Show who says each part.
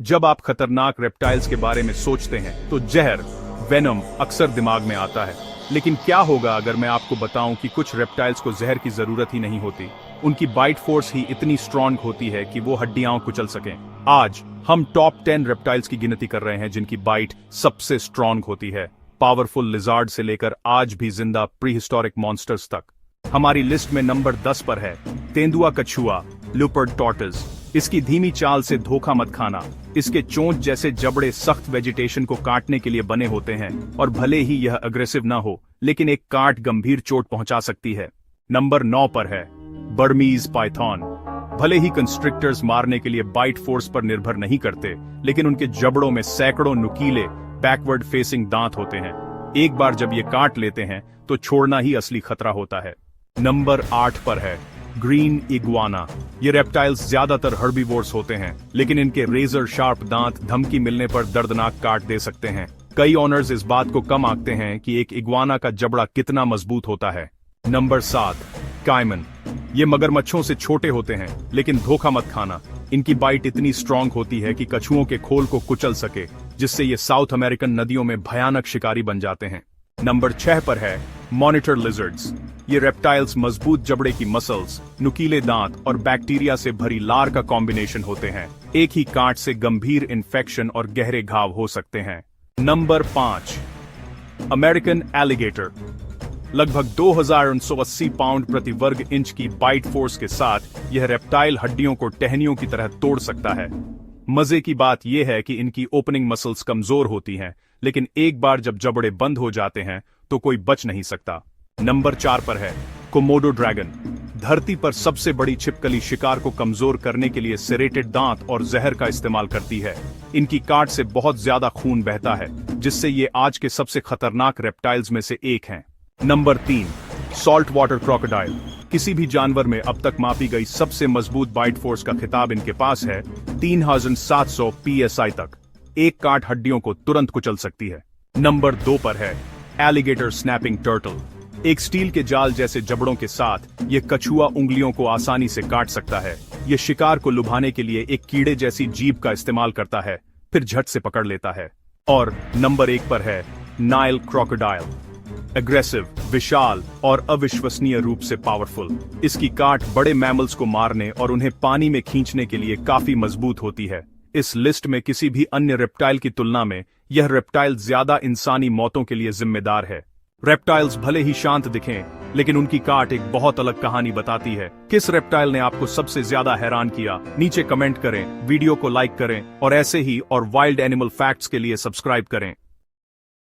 Speaker 1: जब आप खतरनाक रेप्टाइल्स के बारे में सोचते हैं तो जहर, वेनम अक्सर दिमाग में आता है। लेकिन क्या होगा अगर मैं आपको बताऊं कि कुछ रेप्टाइल्स को जहर की जरूरत ही नहीं होती, उनकी बाइट फोर्स ही इतनी स्ट्रांग होती है कि वो हड्डियां कुचल सकें। आज हम टॉप 10 रेप्टाइल्स की गिनती कर रहे हैं जिनकी बाइट सबसे स्ट्रांग होती है, पावरफुल लिजार्ड से लेकर आज भी जिंदा प्रीहिस्टोरिक मॉन्स्टर्स तक। हमारी लिस्ट में नंबर 10 पर है तेंदुआ कछुआ, लेपर्ड टॉर्टोइस। इसकी धीमी चाल से धोखा मत खाना। इसके चोंच जैसे जबड़े सख्त वेजिटेशन को काटने के लिए बने होते हैं और भले ही यह अग्रेसिव ना हो, लेकिन एक काट गंभीर चोट पहुंचा सकती है। नंबर 9 पर है बर्मीज पाइथन। भले ही कंस्ट्रिक्टर्स मारने के लिए बाइट फोर्स पर निर्भर नहीं करते, लेकिन उनके जबड़ों में सैकड़ों नुकीले बैकवर्ड फेसिंग दांत होते हैं। एक बार जब ये काट लेते हैं तो छोड़ना ही असली खतरा होता है। नंबर 8 पर है ग्रीन इग्वाना। ये रेप्टाइल्स ज्यादातर हर्बीवोर्स होते हैं, लेकिन इनके रेजर शार्प दांत धमकी मिलने पर दर्दनाक काट दे सकते हैं। कई ऑनर्स इस बात को कम आंकते हैं कि एक इग्वाना का जबड़ा कितना मजबूत होता है। Number 7 caiman. ये मगरमच्छों से छोटे होते हैं, लेकिन धोखा मत खाना। इनकी बाइट इतनी स्ट्रांग होती है कि कछुओं के खोल को कुचल सके, जिससे ये साउथ अमेरिकन नदियों में भयानक शिकारी बन जाते हैं। नंबर 6 पर है मॉनिटर लिजर्ड्स। ये रेप्टाइल्स मजबूत जबड़े की मसल्स, नुकीले दांत और बैक्टीरिया से भरी लार का कॉम्बिनेशन होते हैं। एक ही काट से गंभीर इन्फेक्शन और गहरे घाव हो सकते हैं। Number 5 American alligator. लगभग 2980 पाउंड प्रति वर्ग इंच की बाइट फोर्स के साथ यह रेप्टाइल हड्डियों को टहनियों की तरह तोड़ सकता है। मजे की बात यह है कि इनकी ओपनिंग मसल्स कमजोर होती हैं, लेकिन एक बार जब जबड़े बंद हो जाते हैं तो कोई बच नहीं सकता। नंबर 4 पर है कोमोडो ड्रैगन। धरती पर सबसे बड़ी छिपकली शिकार को कमजोर करने के लिए सेरेटेड दांत और जहर का इस्तेमाल करती है। इनकी काट से बहुत ज्यादा खून बहता है, जिससे ये आज के सबसे खतरनाक रेप्टाइल्स में से एक हैं। Number 3 salt water crocodile. किसी भी जानवर में अब तक मापी गई सबसे मजबूत बाइट फोर्स का खिताब इनके पास है, 3700 psi तक। एक काट हड्डियों को तुरंत कुचल सकती है। नंबर 2 पर है एलिगेटर स्नैपिंग टर्टल। एक स्टील के जाल जैसे जबड़ों के साथ यह कछुआ उंगलियों को आसानी से काट सकता है। यह शिकार को लुभाने के लिए एक कीड़े जैसी जीभ का इस्तेमाल करता है, फिर झट से पकड़ लेता है। और नंबर 1 पर है नाइल क्रोकोडाइल। एग्रेसिव, विशाल और अविश्वसनीय रूप से पावरफुल। इसकी काट बड़े मैमल्स को मारने और उन्हें पानी में खींचने के लिए काफी मजबूत होती है। इस लिस्ट में किसी भी अन्य रेप्टाइल की तुलना में यह रेप्टाइल ज्यादा इंसानी मौतों के लिए जिम्मेदार है। रेप्टाइल्स भले ही शांत दिखें, लेकिन उनकी काट एक बहुत अलग कहानी बताती है। किस रेप्टाइल ने आपको सबसे ज्यादा हैरान किया? नीचे कमेंट करें, वीडियो को लाइक करें और ऐसे ही और वाइल्ड एनिमल फैक्ट्स के लिए सब्सक्राइब करें।